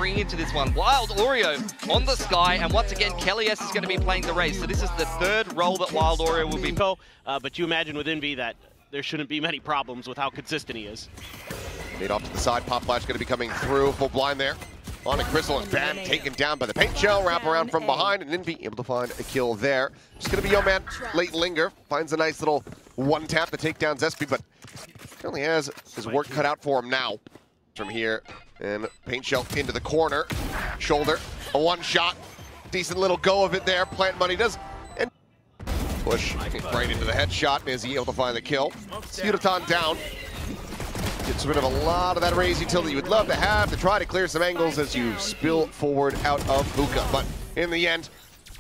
bringing into this one. Wild Oreo on the sky, and once again, Kelly S is going to be playing the race. So this is the third role that Wild Oreo will be. But you imagine with Envy that there shouldn't be many problems with how consistent he is. Made off to the side, Pop Flash going to be coming through, full blind there. On to Crystal and Ban taken down by the paint shell, wrap around from behind, and Envy able to find a kill there. Just going to be Yeoman, late linger, finds a nice little one tap to take down Zespy, but currently has his work cut out for him now. From here, and paint shell into the corner, shoulder, a one shot, decent little go of it there. Plant Money does, and push right into the headshot. Is he able to find the kill? Yudotan down. Gets rid of a lot of that raise utility you would love to have to try to clear some angles as you spill forward out of Hookah. But in the end,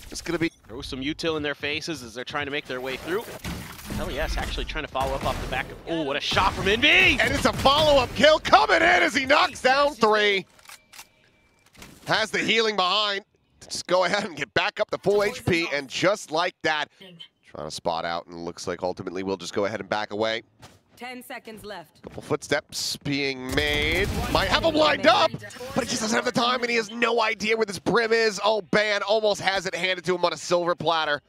it's going to be... Throw some util in their faces as they're trying to make their way through. LES actually trying to follow up off the back of... Oh, what a shot from Envy! And it's a follow-up kill coming in as he knocks down 3. Has the healing behind. Just go ahead and get back up to full HP, and just like that, trying to spot out, and looks like ultimately we'll just go ahead and back away. 10 seconds left. Couple footsteps being made. Might have him lined up, but he just doesn't have the time, and he has no idea where this brim is. Oh, Ban almost has it handed to him on a silver platter.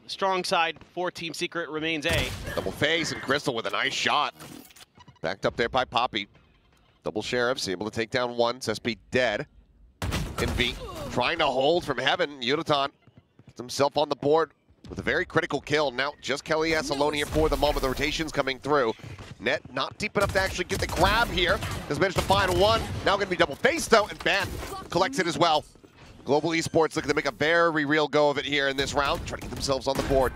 Strong side for Team Secret remains A. Double phase, and Crystal with a nice shot. Backed up there by Poppy. Double Sheriffs able to take down one. Zespy dead. Envy trying to hold from heaven. Yudotan gets himself on the board with a very critical kill. Now just Kelly S alone here for the moment. The rotation's coming through. Net not deep enough to actually get the grab here. Has managed to find one. Now going to be double face though, and Ban collects it as well. Global Esports looking to make a very real go of it here in this round. Trying to get themselves on the board.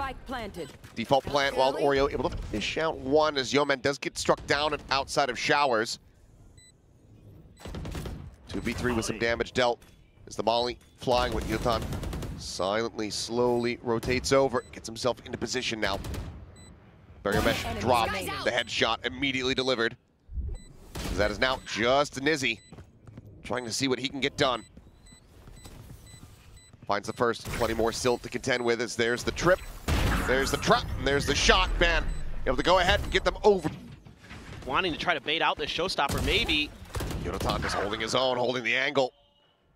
Default plant, Wild Oreo able to fish out one as Yeoman does get struck down and outside of Showers. 2v3 with some damage dealt. As the Molly flying with Yudotan silently, slowly rotates over. Gets himself into position now. Barrier mesh dropped. The headshot immediately delivered. That is now just Nizzy trying to see what he can get done. Finds the first, plenty more silt to contend with as there's the trip, there's the trap, and there's the shot. Ban able to go ahead and get them over. Wanting to try to bait out this showstopper, maybe. Yudotan just holding his own, holding the angle.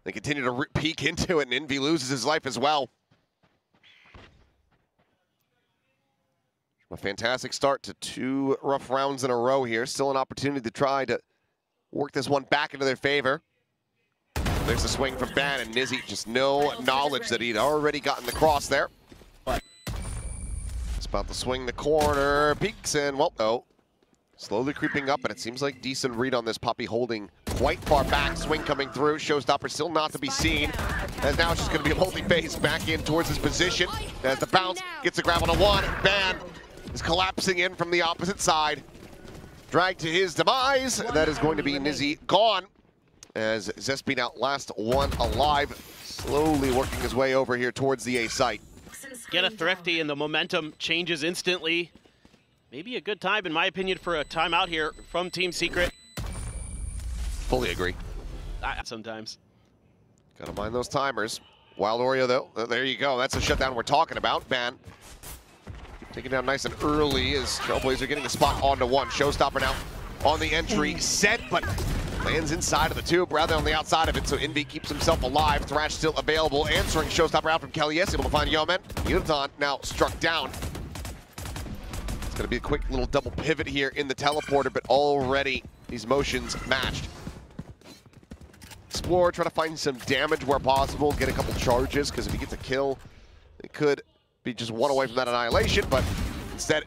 They continue to peek into it, and Envy loses his life as well. A fantastic start to 2 rough rounds in a row here. Still an opportunity to try to work this one back into their favor. There's the swing from Ban, and Nizzy just no knowledge that he'd already gotten the cross there. But it's about to swing the corner, peeks, and well, oh. Slowly creeping up, and it seems like decent read on this. Poppy holding quite far back. Swing coming through. Showstopper still not to be seen. And now it's just going to be a multi-phase back in towards his position. As the bounce gets the grab on a one. Ban is collapsing in from the opposite side. Dragged to his demise. That is going to be Nizzy gone. As Zespy now last one alive. Slowly working his way over here towards the A site. Get a thrifty and the momentum changes instantly. Maybe a good time, in my opinion, for a timeout here from Team Secret. Fully agree. Sometimes. Gotta mind those timers. Wild Oreo, though, there you go. That's the shutdown we're talking about. Ban taking down nice and early as Trailblazer getting the spot onto one. Showstopper now on the entry set, but lands inside of the tube rather on the outside of it, so Envy keeps himself alive. Thrash still available, answering Showstopper out from Kelly S, able to find Yeoman. Yudotan now struck down. It's going to be a quick little double pivot here in the teleporter, but already these motions matched. Explore, try to find some damage where possible, get a couple charges, because if he gets a kill, it could be just one away from that annihilation, but instead,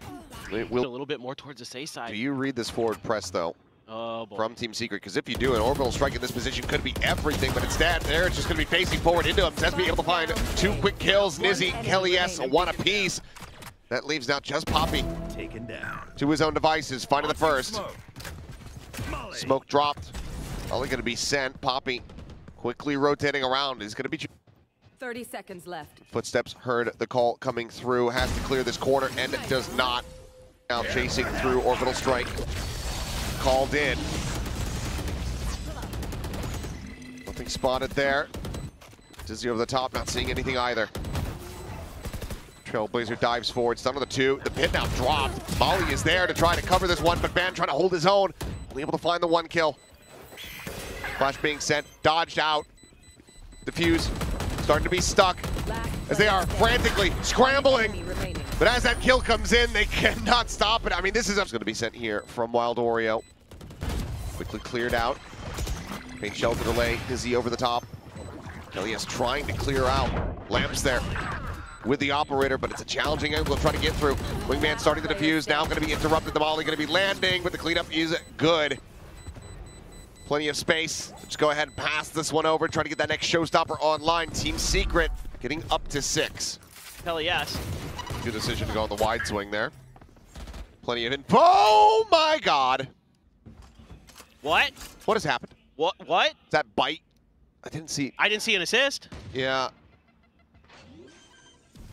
it will... A little bit more towards the safe side. Do you read this forward press, though? Oh, boy. From Team Secret, because if you do, an orbital strike in this position could be everything, but instead, there it's just going to be facing forward into him. Zespy able to find 2 quick kills. Nizzy, Kelly S, 1 apiece. That leaves now just Poppy taken down to his own devices, finding the first. Smoke dropped. Only going to be sent. Poppy quickly rotating around. He's going to be 30 seconds left. Footsteps heard the call coming through. Has to clear this corner and does not. Now chasing through orbital strike. Called in. Nothing spotted there. Dizzy over the top, not seeing anything either. Trailblazer dives forward, stun on the 2. The pit now dropped. Molly is there to try to cover this one, but Ban trying to hold his own. Only able to find the 1 kill. Flash being sent, dodged out. Defuse, starting to be stuck as they are frantically scrambling. But as that kill comes in, they cannot stop it. I mean, this is going to be sent here from Wild Oreo. Quickly cleared out. Paint shell to delay. Izzy over the top. Elias trying to clear out. Lamps there with the operator, but it's a challenging angle to try to get through. Wingman starting to defuse. Now going to be interrupted. The volley going to be landing, but the cleanup is good. Plenty of space. Just go ahead and pass this one over. Try to get that next showstopper online. Team Secret getting up to 6. Hell yes. Good decision to go on the wide swing there. Plenty of info. Oh my God. What? What has happened? What? Is that bite? I didn't see an assist. Yeah.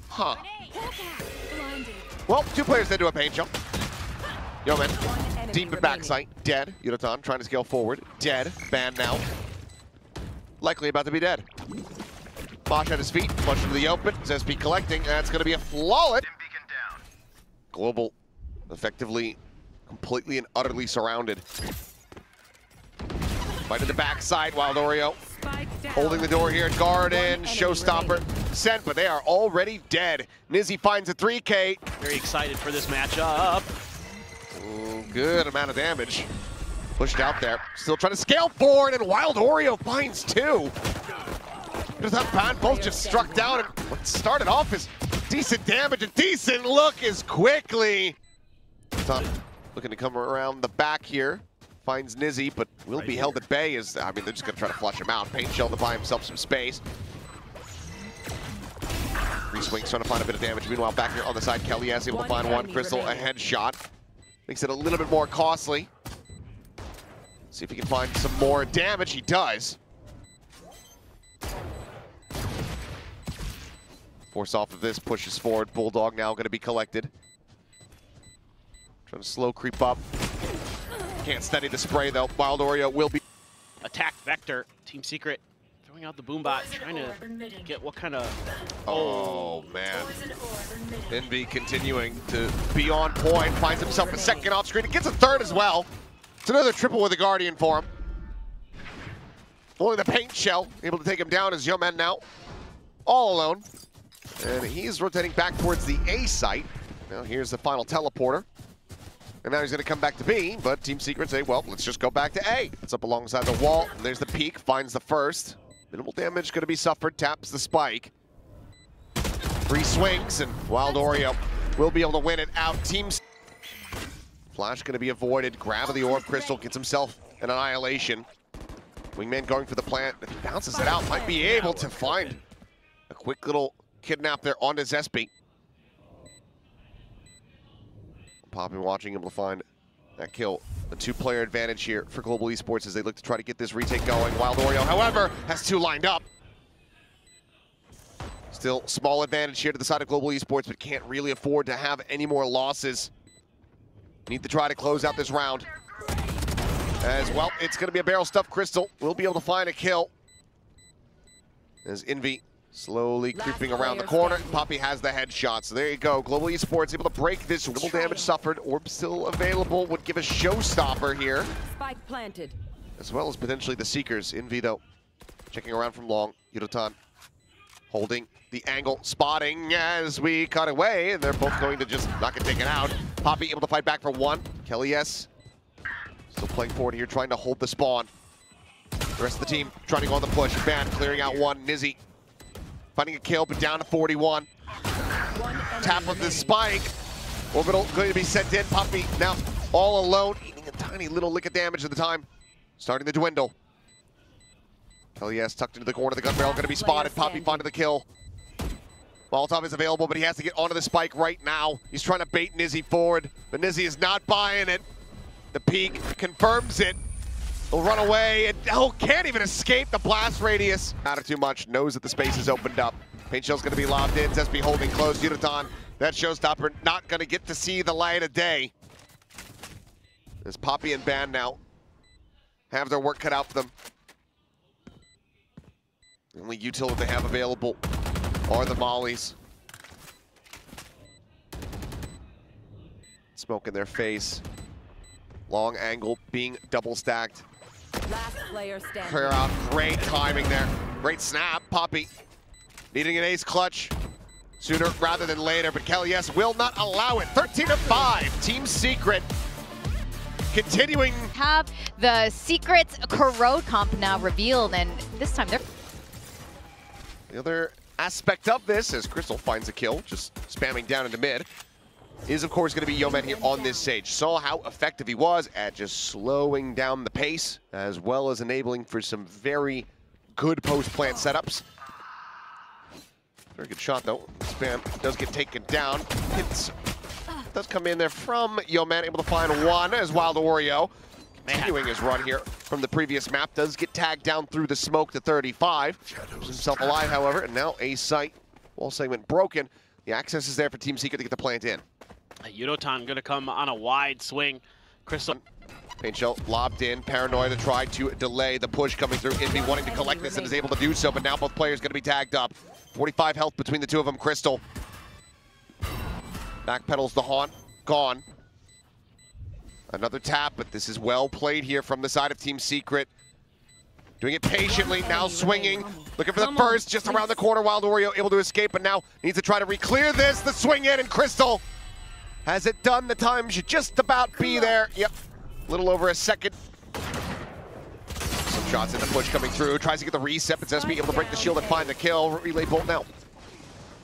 Huh. Well, 2 players did do a paint jump. Yo, man. Deep in backside. Dead. Yudotan trying to scale forward. Dead. Banned now. Likely about to be dead. Bosch at his feet. Flush into the open. Zespi collecting. That's going to be a flawless. Global effectively, completely and utterly surrounded. Fight to the backside. Wild Oreo holding the door here. Garden. Showstopper. Sent, but they are already dead. Nizzy finds a 3K. Very excited for this matchup. Good amount of damage. Pushed out there. Still trying to scale forward, and Wild Oreo finds 2. Just that bad, both just struck down, and what started off as decent damage, a decent look is quickly. Looking to come around the back here. Finds Nizzy, but will be held at bay as, I mean, they're just going to try to flush him out. Paint shell to buy himself some space. Free swings trying to find a bit of damage. Meanwhile, back here on the side, Kelly is able to find one. Crystal, a headshot. Makes it a little bit more costly. See if he can find some more damage. He does. Force off of this, pushes forward. Bulldog now going to be collected. Trying to slow creep up. Can't steady the spray though. Wild Oreo will be. Attack vector. Team Secret throwing out the boombot, trying to get what kind of. Oh man. Envy continuing to be on point. Finds himself a second off screen. He gets a third as well. It's another triple with the Guardian for him. Only the paint shell able to take him down as Yomen now all alone. And he's rotating back towards the A site. Now here's the final teleporter. And now he's going to come back to B, but Team Secret say, well, let's just go back to A. It's up alongside the wall. And there's the peek, finds the first. Minimal damage going to be suffered, taps the spike. 3 swings, and Wild Oreo will be able to win it out. Teams. Flash going to be avoided. Grab of the orb crystal, gets himself an annihilation. Wingman going for the plant. If he bounces it out, might be able to find a quick little kidnap there onto Zespi. Poppy watching him to find that kill. A 2-player advantage here for Global Esports as they look to try to get this retake going. Wild Oreo, however, has 2 lined up. Still small advantage here to the side of Global Esports, but can't really afford to have any more losses. Need to try to close out this round. As well, it's going to be a barrel stuffed crystal. We'll be able to find a kill. As Envy slowly creeping around the corner. Poppy has the headshot, so there you go. Global Esports able to break this. Minimal damage suffered. Orb still available. Would give a showstopper here. Spike planted. As well as potentially the Seekers. Envy, though, checking around from long. Yudotan holding the angle. Spotting as we cut away, and they're both going to just not get taken out. Poppy able to fight back for 1. Kelly S. Still playing forward here, trying to hold the spawn. The rest of the team trying to go on the push. Van clearing out 1. Nizzy finding a kill, but down to 41. Tap of the spike. Orbital going to be sent in. Poppy now all alone, eating a tiny little lick of damage at the time. Starting to dwindle. Kelly S tucked into the corner of the gun barrel, going to be spotted. Poppy finding the kill. Molotov is available, but he has to get onto the spike right now. He's trying to bait Nizzy forward, but Nizzy is not buying it. The peek confirms it. He'll run away, and can't even escape the blast radius. Matter too much, knows that the space is opened up. Paint shell's gonna be lobbed in, Zespi holding close. Yudotan, that showstopper, not gonna get to see the light of day. As Poppy and Ban now have their work cut out for them. The only util that they have available are the mollies. Smoke in their face. Long angle being double stacked. Last player standing. Clear out, great timing there. Great snap, Poppy. Needing an ace clutch sooner rather than later, but Kelly will not allow it. 13-5, Team Secret continuing. Have the Secret's Corrode comp now revealed, and this time they're... The other aspect of this, as Crystal finds a kill, just spamming down into mid, is of course going to be Yeoman here on this stage. Saw how effective he was at just slowing down the pace, as well as enabling for some very good post-plant setups. Very good shot though. Spam does get taken down. Hits does come in there from Yeoman, able to find one as Wild Oreo. Continuing his run here from the previous map, does get tagged down through the smoke to 35. Keeps himself alive, however, and now a site. Wall segment broken. The access is there for Team Secret to get the plant in. Yudotan gonna come on a wide swing. Crystal. Paint shell lobbed in. Paranoia to try to delay the push coming through. Envy wanting to collect this and is able to do so, but now both players gonna be tagged up. 45 health between the two of them. Crystal backpedals the haunt. Gone. Another tap, but this is well played here from the side of Team Secret. Doing it patiently, now swinging. Looking for the burst just around the corner. Wild Oreo able to escape, but now needs to try to re-clear this. The swing in, and Crystal has it done. The time should just about be there. Yep, a little over a second. Some shots in the push coming through. Tries to get the reset, but Zesby able to break the shield and find the kill. Relay bolt now.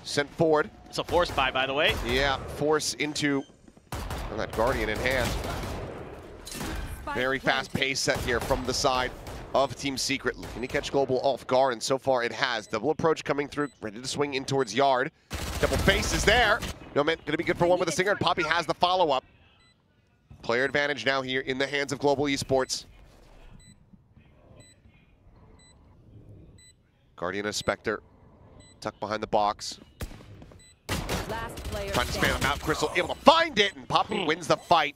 Sent forward. It's a force buy, by the way. Yeah, force into that Guardian in hand. Very fast pace set here from the side of Team Secret. Can he catch Global off guard? And so far it has. Double approach coming through, ready to swing in towards Yard. Double face is there. No man, gonna be good for one with a stinger, and Poppy has the follow-up. Player advantage now here in the hands of Global Esports. Guardian and Spectre tucked behind the box. Trying to spam him out. Crystal able to find it, and Poppy wins the fight.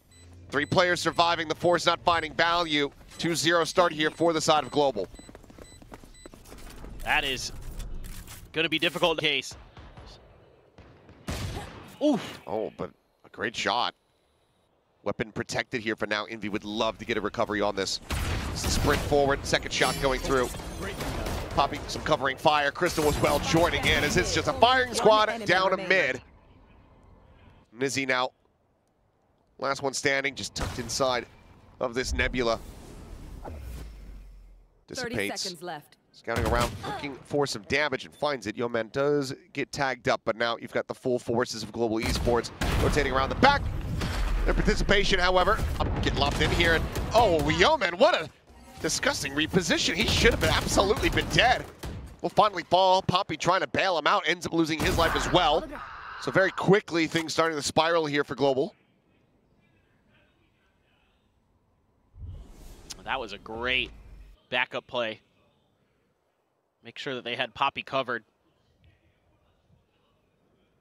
3 players surviving, the Force not finding value. 2-0 start here for the side of Global. That is going to be difficult case. Oof. Oh, but a great shot. Weapon protected here for now. Envy would love to get a recovery on this. It's a sprint forward, second shot going through. Poppy some covering fire. Crystal as well joining in as it's just a firing squad down to mid. Nizzy now. Last one standing, just tucked inside of this nebula. 30 seconds left. Scouting around, looking for some damage and finds it. Yeoman does get tagged up, but now you've got the full forces of Global Esports rotating around the back. Their participation, however, getting locked in here. And, oh, Yeoman, what a disgusting reposition. He should have absolutely been dead. Will finally fall. Poppy trying to bail him out, ends up losing his life as well. So very quickly, things starting to spiral here for Global. That was a great backup play. Make sure that they had Poppy covered.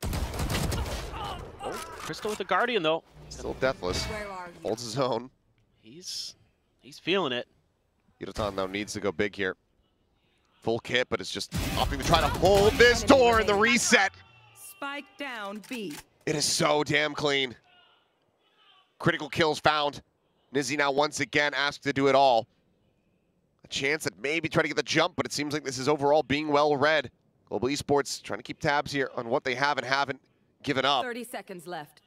Oh, Crystal with the Guardian, though. Still deathless. Holds his own. He's feeling it. Yudotan now needs to go big here. Full kit, but it's just opting to try to hold this door in the reset. Spike down B. It is so damn clean. Critical kills found. Nizzy now once again asked to do it all. A chance at maybe trying to get the jump, but it seems like this is overall being well read. Global Esports trying to keep tabs here on what they have and haven't given up. 30 seconds left.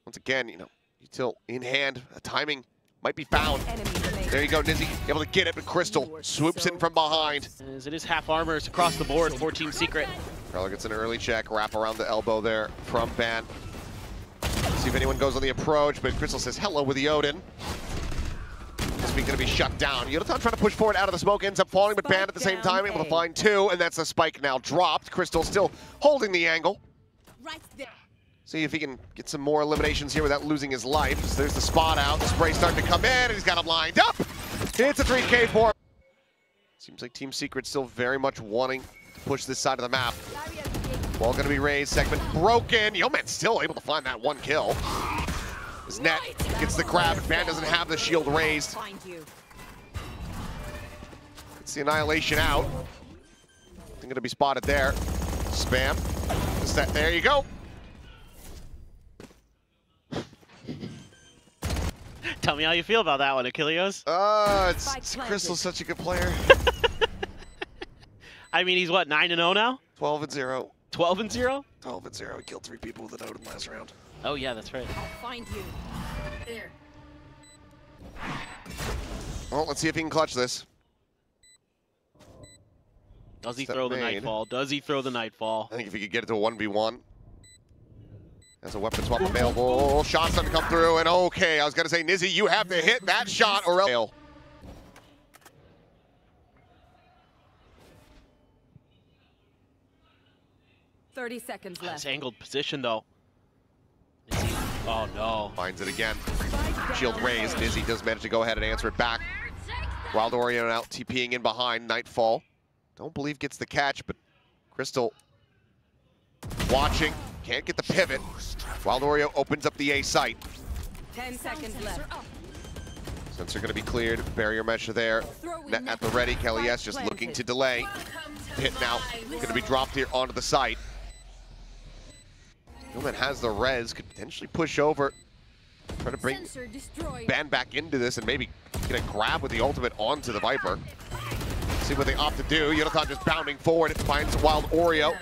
Once again, you know, util in hand, a timing might be found. There you go, Nizzy able to get it, but Crystal swoops in from behind. As it is half armors across the board for Team Secret. Prowler gets an early check, wrap around the elbow there from Ban. See if anyone goes on the approach, but Crystal says hello with the Odin. This being going to be shut down. Yudotan trying to push forward out of the smoke, ends up falling, but Ban at the same time able to find 2, and that's a spike now dropped. Crystal still holding the angle. Right there. See if he can get some more eliminations here without losing his life. So there's the spot out. The spray starting to come in, and he's got him lined up. It's a 3K for him. Seems like Team Secret still very much wanting to push this side of the map. Ball going to be raised, segment broken. Yeoman still able to find that 1 kill. His net gets the grab, and Ban doesn't have the shield raised. It's the annihilation out. Nothing going to be spotted there. Spam. There you go. Tell me how you feel about that one, Achilles. Crystal's such a good player. I mean, he's what, 9-0 now? 12-0. 12-0? 12-0. He killed 3 people with an Odin last round. Oh yeah, that's right. I'll find you. There. Well, let's see if he can clutch this. Does he Step throw the made. Nightfall? Does he throw the Nightfall? I think if he could get it to a 1v1. There's a weapon swap available. Shots starting to come through, and okay, I was going to say, Nizzy, you have to hit that shot or else. 30 seconds left. This angled position, though. Oh, no. Finds it again. Shield raised. Nizzy does manage to go ahead and answer it back. Wild Oreo out TPing in behind. Nightfall. Don't believe gets the catch, but Crystal watching. Can't get the pivot. Wild Oreo opens up the A site. 10 seconds left. Sensor going to be cleared. Barrier mesh there. Net at the ready. Kelly S just looking to delay. Hit now. Going to be dropped here onto the site. Gilman has the res. Could potentially push over. Try to bring Ban back into this and maybe get a grab with the ultimate onto the Viper. See what they opt to do. Yonatan just bounding forward. It finds Wild Oreo.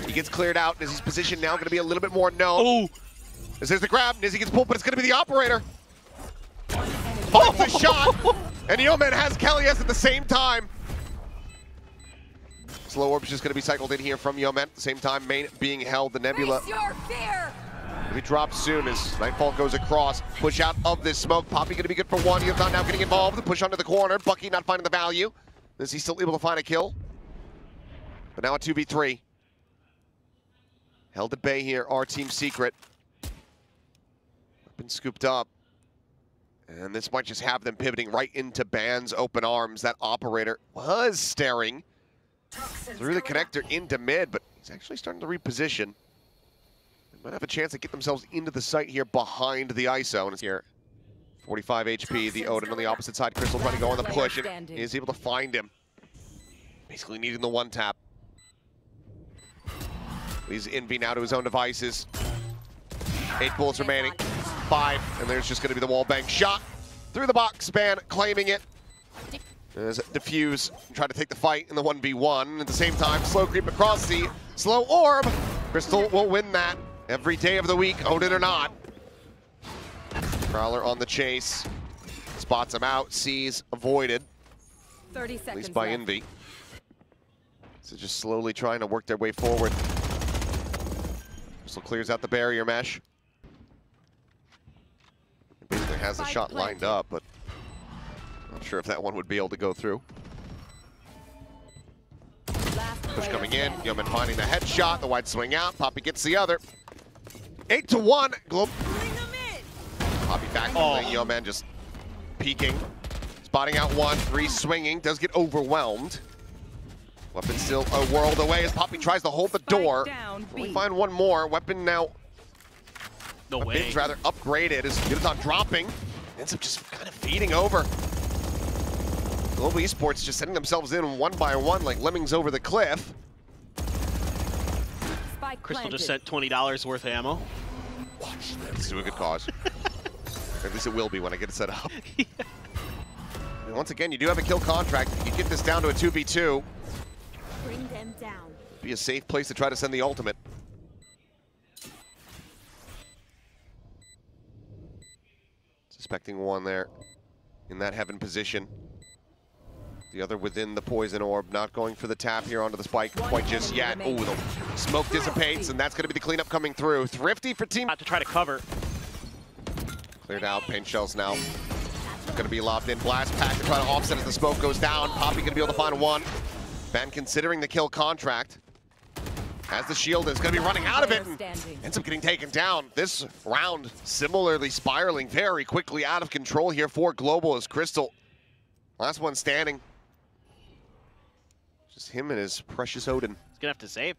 He gets cleared out. Nizzy's position now going to be a little bit more known. Oh! This is the grab. Nizzy gets pulled, but it's going to be the operator. Finds a shot. And Yeoman has Kelly S at the same time. Slow Orb's just going to be cycled in here from Yeoman. At the same time, main being held. The Nebula will be dropped soon as Nightfall goes across. Push out of this smoke. Poppy going to be good for one. Yonatan now getting involved. The push onto the corner. Bucky not finding the value. Is he still able to find a kill? But now a 2v3. Held at bay here, our Team Secret. Been scooped up. And this might just have them pivoting right into Ban's open arms. That operator was staring through the connector into mid, but he's actually starting to reposition. They might have a chance to get themselves into the site here behind the ISO. And it's here. 45 HP, the Odin on the opposite side. Crystal trying to go on the push, and he is able to find him. Basically needing the one tap. Leaves Envy now to his own devices. 8 bullets remaining. 5, and there's just going to be the wall bang shot through the box. Ban claiming it. As Diffuse try to take the fight in the 1v1. At the same time, slow creep across the slow orb. Crystal will win that every day of the week, Odin or not. Prowler on the chase. Spots him out, sees, avoided. 30 seconds at least by left. Envy. So just slowly trying to work their way forward. Crystal clears out the barrier mesh. Basically has the shot lined up, but not sure if that one would be able to go through. Push coming in, Yeoman finding the headshot, the wide swing out, Poppy gets the other. 8-1, Globe. Poppy back in the lane, Yeoman just peeking. Spotting out one, 3 swinging, does get overwhelmed. Weapon still a world away as Poppy tries to hold the door. We find one more, weapon now. No way. Bin's rather upgraded as Yonatan dropping. Ends up just kind of feeding over. Global Esports just setting themselves in one by one like lemmings over the cliff. Crystal just sent $20 worth of ammo. Let's do a good cause. At least it will be when I get it set up. Yeah. And once again, you do have a kill contract. You get this down to a 2v2. Bring them down. Be a safe place to try to send the ultimate. Suspecting one there in that heaven position. The other within the poison orb, not going for the tap here onto the spike quite just yet. Oh, the smoke dissipates, and that's going to be the cleanup coming through. Thrifty for team. About to try to cover. Cleared out, paint shells now. Going to be lobbed in. Blast pack to try to offset as the smoke goes down. Poppy going to be able to find one. Ban considering the kill contract. As the shield is going to be running out of it and ends up getting taken down. This round similarly spiraling very quickly out of control here for Global as Crystal. Last one standing. Just him and his precious Odin. He's going to have to save.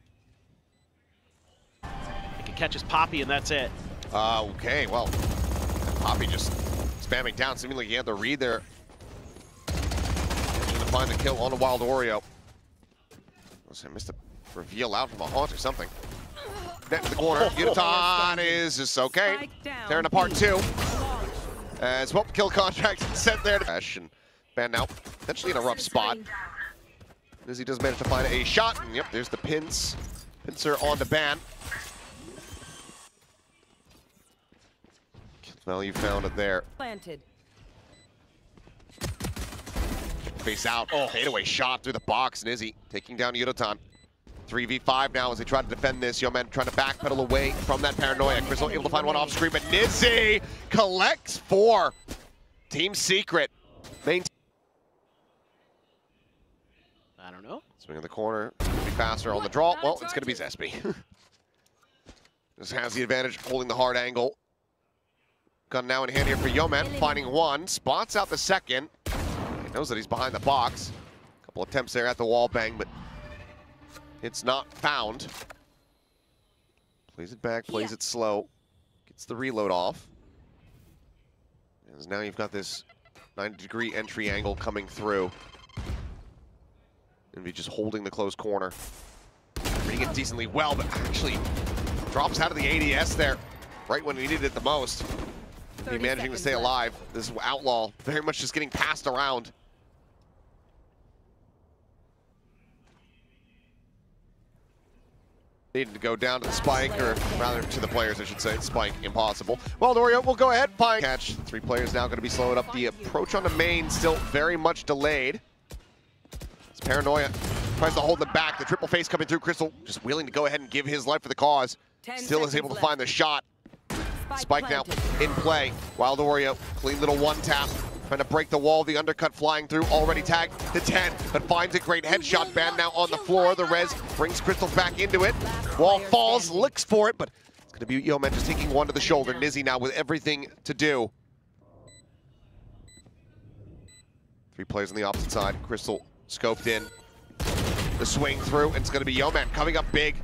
He can catch his Poppy and that's it. Okay, well, Poppy just spamming down. Seemingly he had the read there. Going to find the kill on the Wild Oreo. I missed a reveal out from a haunt or something. Net to the corner. Yonatan is just okay. Tearing apart 2. As well, kill contract sent there to Ash and Ban now, potentially in a rough spot. As he does manage to find a shot, and yep, there's the pincer on the Ban. Well, you found it there. Planted. Face out, fadeaway shot through the box. Nizzy taking down Yudotan. 3v5 now as they try to defend this. Yeoman trying to backpedal away from that paranoia. Crystal able to find one off screen, but Nizzy collects 4. Team Secret. I don't know. Swing in the corner. It's going to be faster on the draw. Well, it's going to be Zespi. Just has the advantage, holding the hard angle. Gun now in hand here for Yeoman, finding one. Spots out the second. He knows that he's behind the box. A couple attempts there at the wall bang, but it's not found. Plays it back, plays it slow. Gets the reload off. As now you've got this 90-degree entry angle coming through. Envy just holding the close corner. Reading it decently well, but actually drops out of the ADS there right when he needed it the most. He managing to stay alive. This Outlaw very much just getting passed around. Needed to go down to the spike, or rather to the players, I should say. Spike, impossible. Well, Dorio will go ahead, find catch. 3 players now going to be slowed up. The approach on the main still very much delayed. It's Paranoia tries to hold them back. The triple face coming through. Crystal just willing to go ahead and give his life for the cause. Still is able to find the shot. Spike now in play. Wild Oreo, clean little one tap. Trying to break the wall, the undercut flying through, already tagged to 10, but finds a great headshot. Ban now on the floor. The res brings Crystal back into it. Wall falls, looks for it, but it's going to be Yeoman just taking one to the shoulder. Nizzy now with everything to do. 3 players on the opposite side. Crystal scoped in. The swing through, and it's going to be Yeoman coming up big.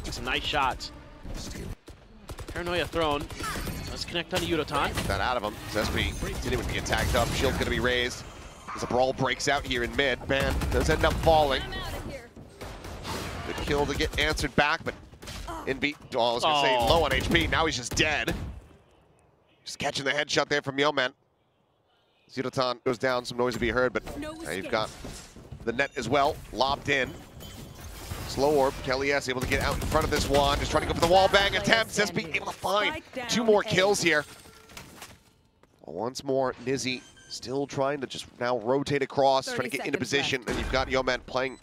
Some nice shots. Paranoia thrown. Let's connect on Yudotan. Get that out of him. Zespi didn't even get tagged up. Shield's going to be raised as a brawl breaks out here in mid. Ban does end up falling. Good kill to get answered back, but Envy, I was going to say low on HP. Now he's just dead. Just catching the headshot there from Yeoman. Yudotan goes down. Some noise to be heard, but now you've got the net as well. Lobbed in. Slow orb, Kelly S able to get out in front of this one. Just trying to go for the wall bang attempt. Zespi able to find 2 more kills here. Once more, Nizzy still trying to just now rotate across, trying to get into position. And you've got Yeoman playing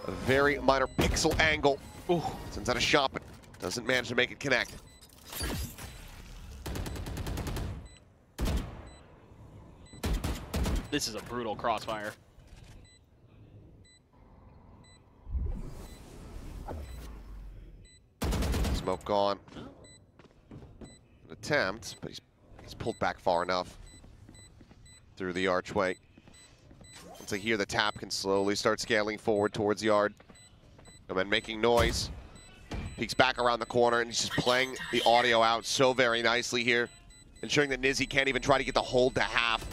a very minor pixel angle. Ooh, sends out a shot, but doesn't manage to make it connect. This is a brutal crossfire. Smoke gone. An attempt, but he's pulled back far enough through the archway. Once I hear the tap, can slowly start scaling forward towards yard. And then making noise. Peeks back around the corner, and he's just playing the audio out so very nicely here, ensuring that Nizzy can't even try to get the hold to half.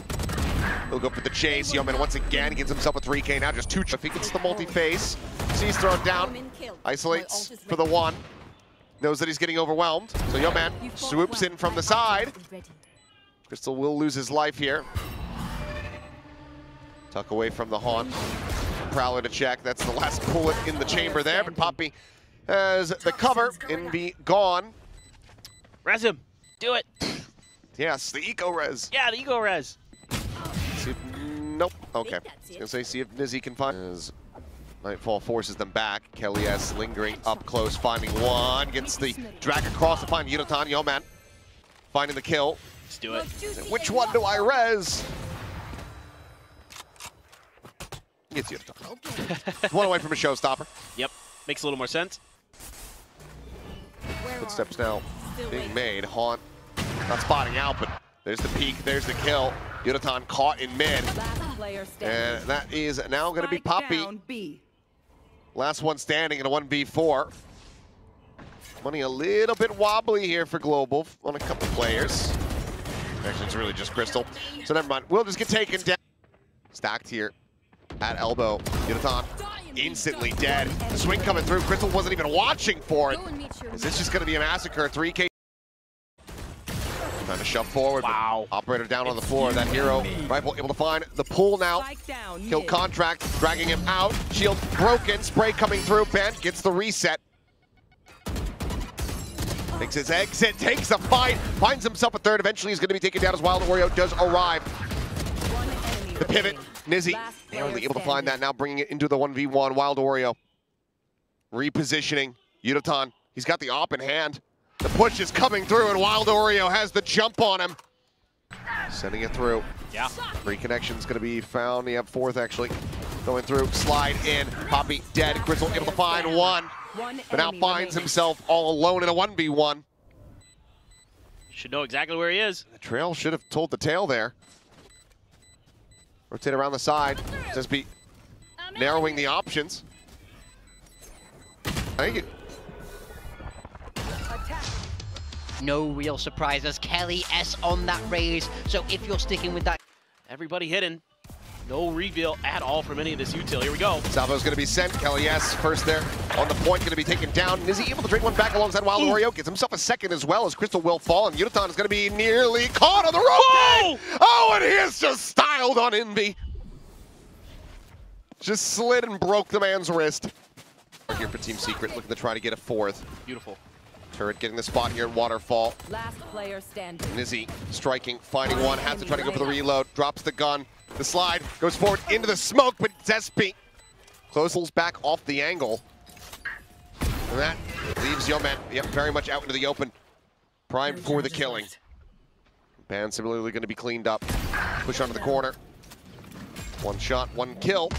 He'll go for the chase. Yeoman once again gets himself a 3K, now just 2. If he gets the multi-face, sees thrown down, isolates for the 1. Knows that he's getting overwhelmed, so Yeoman swoops in from the side. Crystal will lose his life here. Tuck away from the haunt. Prowler to check. That's the last bullet in the chamber there, but Poppy has the cover. Envy gone. Res him. Do it. Yes, the eco res. Yeah, the eco res. Nope. Okay. I was gonna say, see if Nizzy can find. As Nightfall forces them back. Kelly S lingering up close, finding one. Gets the drag across to find Yudotan. Yeoman finding the kill. Let's do it. Which one do I res? Gets Yudotan. One away from a showstopper. Yep. Makes a little more sense. Footsteps now being made. Haunt not spotting out, but there's the peek. There's the kill. Yudotan caught in mid. And that is now going to be Poppy. Last one standing in a 1v4. Money a little bit wobbly here for Global on a couple players. Actually, it's really just Crystal. So never mind. We'll just get taken down. Stacked here at elbow. Yudotan instantly dead. The swing coming through. Crystal wasn't even watching for it. Is this just going to be a massacre? 3K. Trying to shove forward. Wow. Operator down on the floor. That hero rifle able to find the pull now. Kill contract, dragging him out. Shield broken. Spray coming through. Ben gets the reset. Makes his exit, takes the fight, finds himself a third. Eventually he's going to be taken down as Wild Oreo does arrive. The pivot, Nizzy, narrowly able to find that. Now bringing it into the 1v1. Wild Oreo repositioning. Yudotan, he's got the op in hand. The push is coming through, and Wild Oreo has the jump on him. Sending it through. Yeah. Free connection's going to be found. You have fourth, actually. Going through, slide in. Poppy dead. Crystal able to find one. But now finds himself all alone in a 1v1. Should know exactly where he is. The trail should have told the tale there. Rotate around the side. Just be narrowing the options. I think it. No real surprises. Kelly S on that raise. So if you're sticking with that. Everybody hidden. No reveal at all from any of this util. Here we go. Salvo's going to be sent. Kelly, yes, first there on the point, going to be taken down. Is he able to trade one back alongside Wild Oreo? Gets himself a second as well as Crystal will fall, and Yudotan is going to be nearly caught on the rope. Oh, and he is just styled on Envy. Just slid and broke the man's wrist. Here for Team Secret, looking to try to get a fourth. Beautiful. Turret getting the spot here in Waterfall. Last player standing. Nizzy striking, finding one, has to try to go for the reload, drops the gun. The slide goes forward into the smoke, but Zespi closes back off the angle. And that leaves Yeoman, very much out into the open. Primed for the killing. Ban similarly going to be cleaned up. Push onto the corner. One shot, one kill.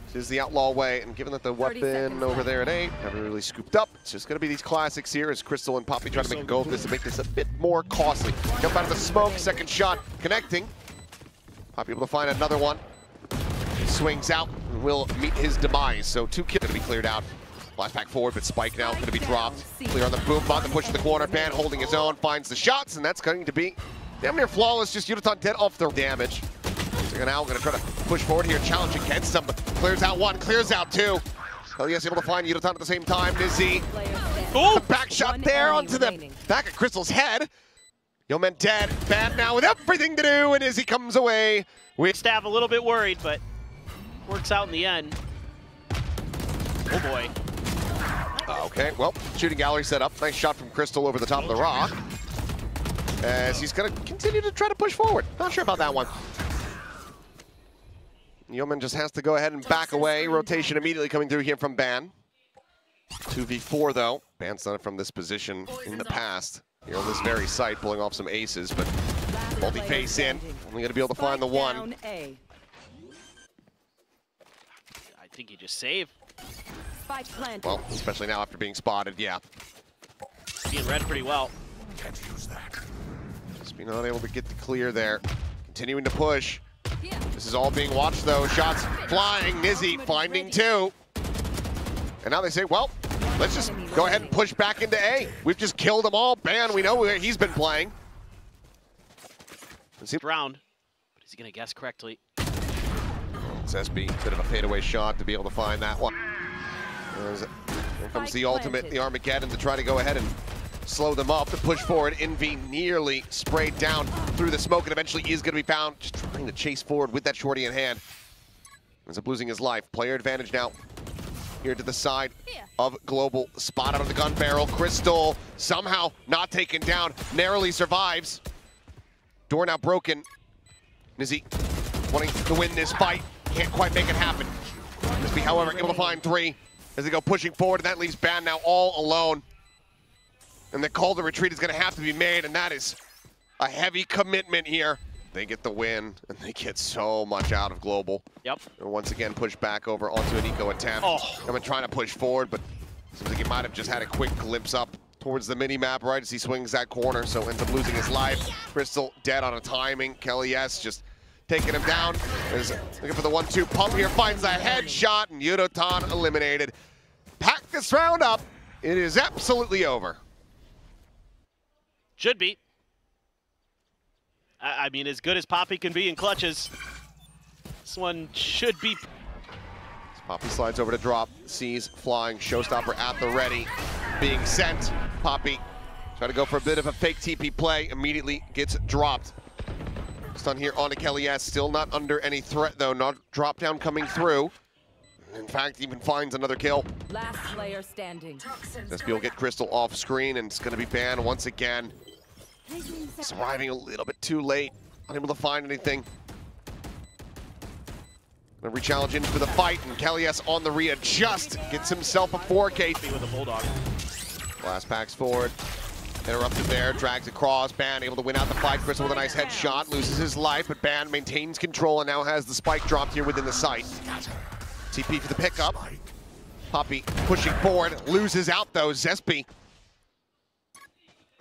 This is the outlaw way, and given that the weapon over there at A never really scooped up, it's just going to be these classics here as Crystal and Poppy try to make a go of this to make this a bit more costly. Jump out of the smoke, second shot, connecting. Poppy able to find another one. Swings out and will meet his demise. So 2 kills going to be cleared out. Blast back forward, but Spike now going to be dropped. Clear on the boom bot, the push in the corner. Ban holding his own, finds the shots, and that's going to be damn near flawless. Just Yudotan dead off the damage. So now we're going to try to push forward here, challenge against them. Clears out one, clears out two. Oh yes, able to find Yudotan at the same time. Nizzy. The back shot there onto the back of Crystal's head. Yeoman dead. Bad now with everything to do, and Nizzy comes away with Staff a little bit worried, but works out in the end. Oh boy. Okay, well, shooting gallery set up. Nice shot from Crystal over the top of the rock. As he's going to continue to try to push forward. Not sure about that one. Yeoman just has to go ahead and back away. Rotation immediately coming through here from Ban. 2v4 though. Ban's done it from this position in the past. Here on this very site, pulling off some aces, but multi-face in. Only going to be able to find the one. I think he just saved. Well, especially now after being spotted, yeah. Being read pretty well. Just being unable to get the clear there. Continuing to push. This is all being watched though. Shots flying. Nizzy finding two. And now they say, well, let's just go ahead and push back into A. We've just killed them all. Ban, we know where he's been playing. Round, but is he going to guess correctly? It's SB, bit of a fadeaway shot to be able to find that one. Here comes the ultimate, the Armageddon, to try to go ahead and slow them up, to push forward. Envy nearly sprayed down through the smoke and eventually is going to be found. Just trying to chase forward with that shorty in hand. Ends up losing his life. Player advantage now. Here to the side of Global. Spot out of the gun barrel. Crystal somehow not taken down. Narrowly survives. Door now broken. Nizzy wanting to win this fight. Can't quite make it happen. Nizzy, however, able to find three as they go pushing forward, and that leaves Ban now all alone. And the call to retreat is going to have to be made, and that is a heavy commitment here. They get the win, and they get so much out of Global. Yep. And once again, push back over onto an eco attempt. I'm trying to push forward, but seems like he might have just had a quick glimpse up towards the mini-map right as he swings that corner, so ends up losing his life. Crystal dead on a timing. Kelly S just taking him down. Is looking for the 1-2 pump here, finds that headshot, and Yudotan eliminated. Pack this round up. It is absolutely over. Should be. I mean, as good as Poppy can be in clutches, this one should be. Poppy slides over to drop, sees flying, showstopper at the ready, being sent. Poppy Try to go for a bit of a fake TP play, immediately gets dropped. Stun here onto Kelly S, still not under any threat though, not drop down coming through. In fact, even finds another kill. Last player standing. Zespy will get Crystal off screen and it's gonna be banned once again. He's arriving a little bit too late, unable to find anything. Gonna re-challenge in for the fight, and Kelly S on the readjust, gets himself a 4K. With a bulldog. Blast packs forward, interrupted there, drags across, Ban able to win out the fight. Crystal with a nice headshot, loses his life, but Ban maintains control and now has the spike dropped here within the site. TP for the pickup. Poppy pushing forward, loses out though, Zespy.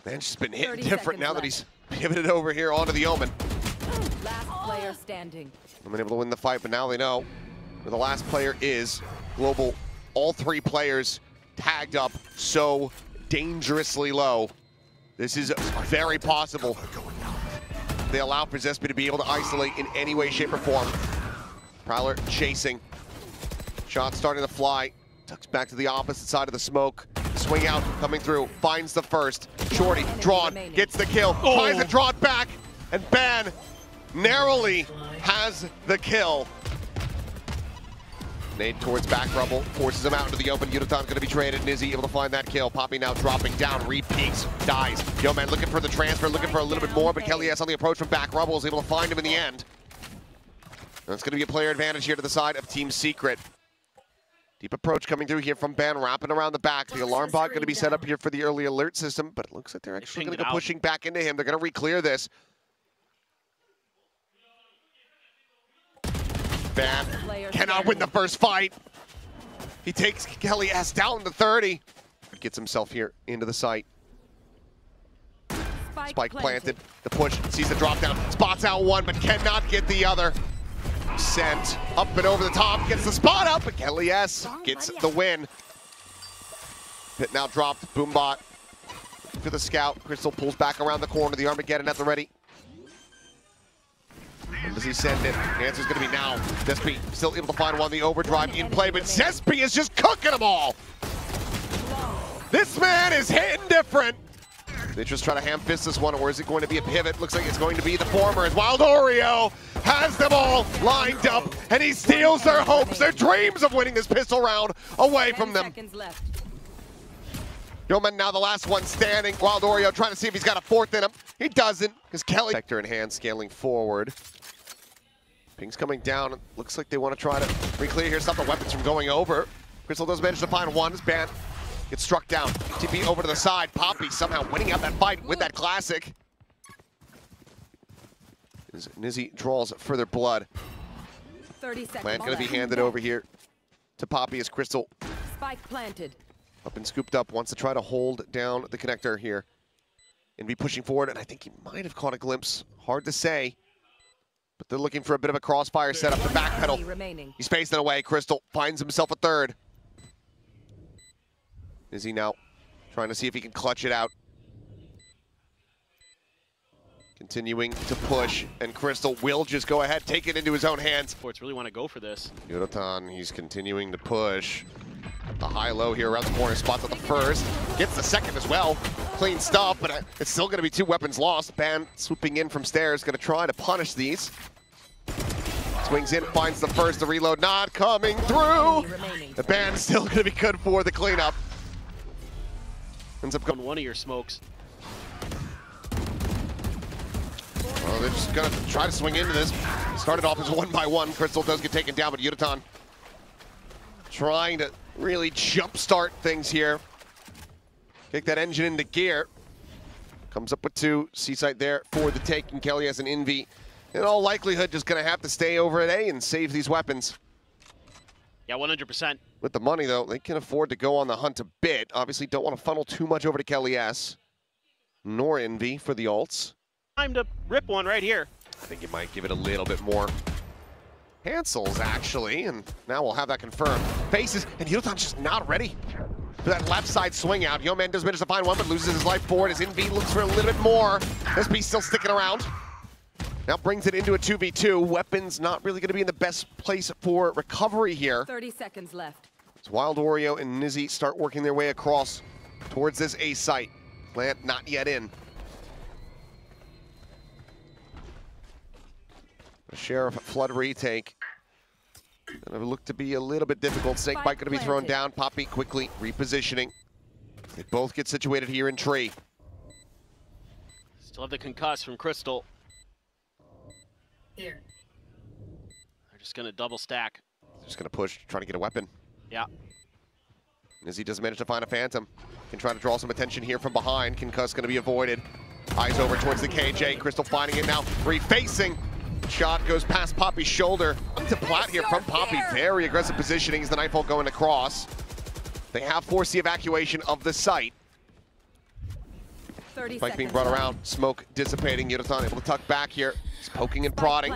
Man's just been hitting different now that he's pivoted over here onto the Omen. Last player standing. I've been able to win the fight, but now they know where the last player is. Global, all three players tagged up so dangerously low. This is very possible. They allow for Zespy to be able to isolate in any way, shape, or form. Prowler chasing. Shot starting to fly. Tucks back to the opposite side of the smoke. Swing out, coming through, finds the first. Shorty, drawn, gets the kill, finds it drawn back, and Ban narrowly has the kill. Nade towards back rubble, forces him out into the open. Yunaton's gonna be traded. Nizzy able to find that kill. Poppy now dropping down, re-peeks, dies. Yo man looking for the transfer, looking for a little bit more, but Kelly S on the approach from back rubble is able to find him in the end. That's gonna be a player advantage here to the side of Team Secret. Deep approach coming through here from Ban, wrapping around the back. The alarm bot going to be set up here for the early alert system, but it looks like they're actually going to go pushing back into him. They're going to re-clear this. Ban cannot win the first fight. He takes Kelly S down to 30. Gets himself here into the site. Spike planted. The push, sees the drop down, spots out one, but cannot get the other. Sent up and over the top, gets the spot up, but Kelly S gets the win. Pit now dropped, Boombot for the scout. Crystal pulls back around the corner, the Armageddon at the ready. Where does he send it? The answer's gonna be now. Zespy still able to find one, the overdrive in play, but Zespy is just cooking them all. This man is hitting different. They just try to ham fist this one, or is it going to be a pivot? Looks like it's going to be the former, as Wild Oreo has them all lined up, and he steals their hopes, their dreams of winning this pistol round away from them. Yeoman now the last one standing. Wild Oreo trying to see if he's got a fourth in him. He doesn't, because Kelly. Vector in hand, scaling forward. Ping's coming down. Looks like they want to try to re-clear here, stop the weapons from going over. Crystal does manage to find one. His Ban gets struck down. TP over to the side. Poppy somehow winning out that fight with that classic. As Nizzy draws further blood. 30 seconds. Plant going to be handed over here to Poppy as Crystal. Spike planted. Up and scooped up, wants to try to hold down the connector here. And be pushing forward, and I think he might have caught a glimpse. Hard to say. But they're looking for a bit of a crossfire setup to backpedal. He's facing away. Crystal finds himself a third. Is he now trying to see if he can clutch it out? Continuing to push, and Crystal will just go ahead, take it into his own hands. Esports really want to go for this. Yunaton, he's continuing to push. The high-low here around the corner, spots at the first. Gets the second as well. Clean stuff, but it's still going to be 2 weapons lost. Ban swooping in from stairs, going to try to punish these. Swings in, finds the first, the reload not coming through. The Ban's still going to be good for the cleanup. Ends up going one of your smokes. Well, they're just going to try to swing into this. Started off as 1-by-1. Crystal does get taken down, but Yunaton trying to really jumpstart things here. Kick that engine into gear. Comes up with 2. Seaside there for the taking. Kelly has an Envy. In all likelihood, just going to have to stay over at A and save these weapons. Yeah, 100%. With the money, though, they can afford to go on the hunt a bit. Obviously, don't want to funnel too much over to Kelly S. Nor Envy for the ults. Time to rip one right here. I think you might give it a little bit more. Hansel's actually, and now we'll have that confirmed. Faces, and Yunaton's just not ready for that left side swing out. Yeoman does manage to find one, but loses his life for it. As Envy looks for a little bit more. SB still sticking around. Now brings it into a 2v2. Weapons not really going to be in the best place for recovery here. 30 seconds left. As Wild Oreo and Nizzy start working their way across towards this A site. Plant not yet in. A Sheriff flood retake. Gonna look to be a little bit difficult. Snake bite gonna be thrown down. Poppy quickly repositioning. They both get situated here in tree. Still have the concuss from Crystal. Here. They're just gonna double stack. Just gonna push, trying to get a weapon. Yeah. As he does manage to find a Phantom. Can try to draw some attention here from behind. Concuss gonna be avoided. Eyes over towards the KJ. Crystal finding it now. Refacing. Shot goes past Poppy's shoulder. To Plat here from Poppy. Very aggressive positioning as the Nightfall going across. They have forced the evacuation of the site. Spike being brought around. Smoke dissipating. Yuratan able to tuck back here. He's poking and prodding.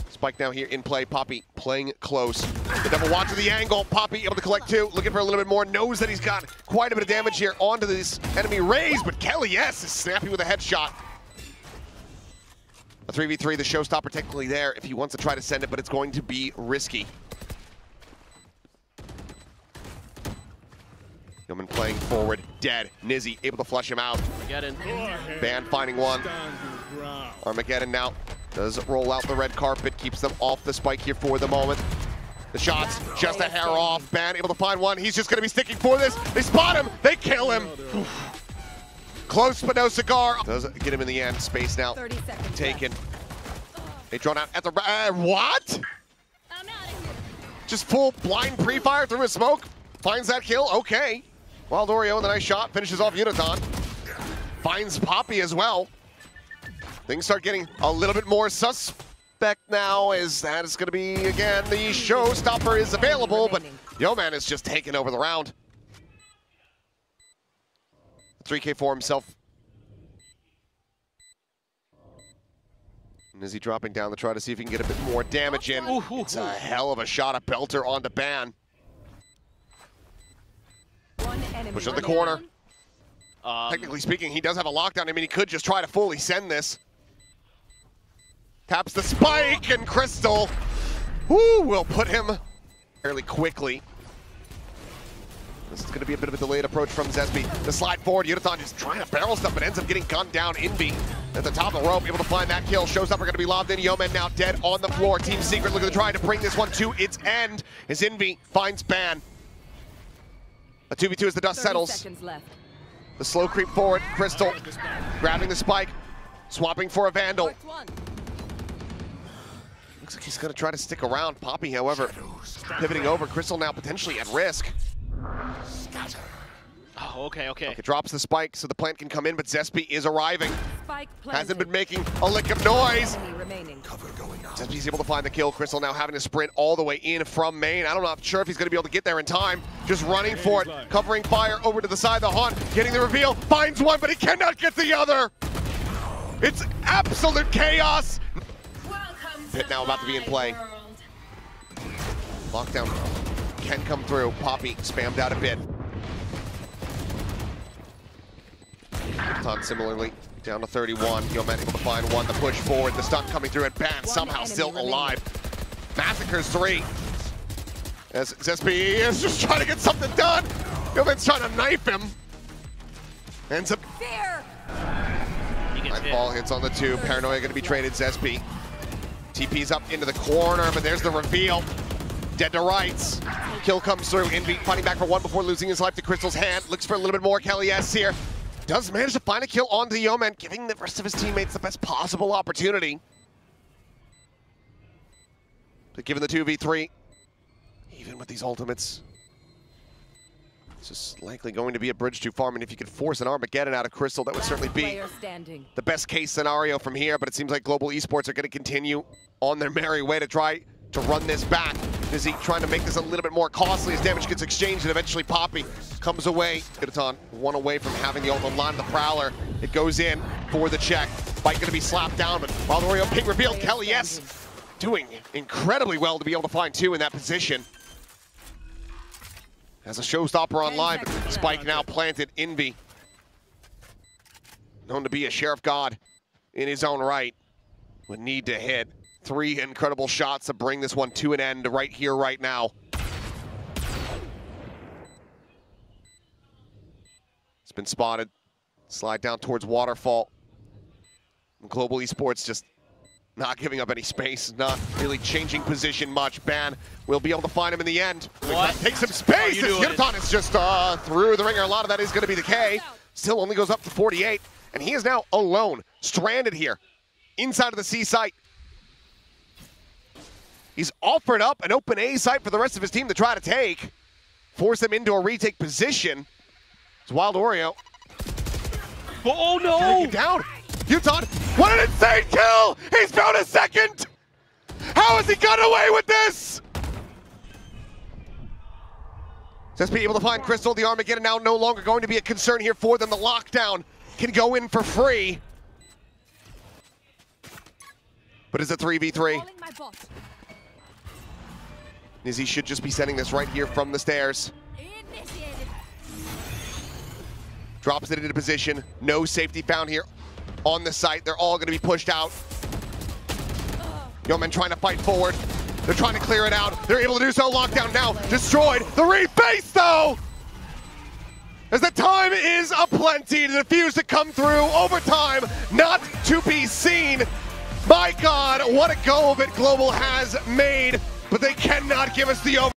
Spike now here in play. Poppy playing close. The double watch of the angle. Poppy able to collect two. Looking for a little bit more. Knows that he's got quite a bit of damage here onto this enemy raise, but Kelly S is snappy with a headshot. A 3v3, the showstopper technically there if he wants to try to send it, but it's going to be risky. Yeoman playing forward, dead. Nizzy able to flush him out. Armageddon. Ban finding one. Armageddon now does roll out the red carpet, keeps them off the spike here for the moment. The shots just a hair off. Ban able to find one. He's just going to be sticking for this. They spot him. They kill him. Close but no cigar. Does get him in the end. Space now taken. They drawn out at the what? Just full blind pre-fire through a smoke. Finds that kill. Okay. Wild Oreo with a nice shot. Finishes off Unitron. Finds Poppy as well. Things start getting a little bit more suspect now, as that is going to be, again, the showstopper is available, but Yeoman is just taking over the round. 3K for himself. And is he dropping down to try to see if he can get a bit more damage in? It's a hell of a shot, a belter onto Ban. Push on the corner. Technically speaking, he does have a lockdown. I mean, he could just try to fully send this. Taps the spike, and Crystal will put him fairly quickly. This is going to be a bit of a delayed approach from Zesby. The slide forward, Unitron just trying to barrel stuff, but ends up getting gunned down. Envy at the top of the rope, able to find that kill. Showstopper going to be lobbed in. Yeoman now dead on the floor. Team Secret looking to try to bring this one to its end as Envy finds Ban. A 2v2 as the dust settles. The slow creep forward. Crystal grabbing the spike, swapping for a Vandal. Looks like he's going to try to stick around. Poppy, however, pivoting over. Crystal now potentially at risk. Oh, okay. It drops the spike so the plant can come in, but Zesby is arriving. Hasn't been making a lick of noise. Zespy's able to find the kill. Crystal now having to sprint all the way in from main. I'm not sure if he's going to be able to get there in time. Just running for it, covering fire over to the side of the Hunt, getting the reveal, finds one, but he cannot get the other. It's absolute chaos. Pit now about to be in play. Lockdown can come through. Poppy spammed out a bit. Ton similarly down to 31. Yeoman able to find one. The push forward. The stun coming through, and Ban somehow still alive. Massacres 3. As Zesby is just trying to get something done. Yeoman's trying to knife him. Ends up. Nightfall hits on the 2. Paranoia going to be traded. Zesby. TP's up into the corner, but there's the reveal. Dead to rights. Kill comes through. Envy fighting back for one before losing his life to Crystal's hand. Looks for a little bit more. Kelly S here. Does manage to find a kill onto Yeoman, giving the rest of his teammates the best possible opportunity. But given the 2v3, even with these ultimates, it's just likely going to be a bridge too far. I mean, if you could force an Armageddon out of Crystal, that would certainly be the best case scenario from here, but it seems like Global Esports are going to continue on their merry way to try to run this back. Is he trying to make this a little bit more costly as damage gets exchanged, and eventually Poppy comes away. Kidaton one away from having the ult on line of the Prowler. It goes in for the check. Bite going to be slapped down, but while the Oreo ping revealed, Kelly S doing incredibly well to be able to find 2 in that position. As a showstopper online, but Spike now planted. Envy, known to be a Sheriff God in his own right, would need to hit 3 incredible shots to bring this one to an end right here, right now. been spotted. Slide down towards Waterfall. And Global Esports just not giving up any space, not really changing position much. Ban will be able to find him in the end. What? Take some space. Yurton is just through the ringer. A lot of that is going to be the K. Still only goes up to 48. And he is now alone, stranded here, inside of the C site. He's offered up an open A site for the rest of his team to try to take. Force them into a retake position. It's Wild Oreo. Oh no! Taking down. Yurton, what an insane kill! He's found a second! How has he got away with this? Just be able to find Crystal. The Armageddon now no longer going to be a concern here for them. The lockdown can go in for free. But it's a 3v3. Nizzy should just be sending this right here from the stairs. Drops it into position. No safety found here on the site. They're all going to be pushed out. Yeoman trying to fight forward. They're trying to clear it out. They're able to do so. Lockdown now destroyed. The reface though! As the time is aplenty to defuse to come through. Overtime not to be seen. My God, what a go of it Global has made. But they cannot give us the over.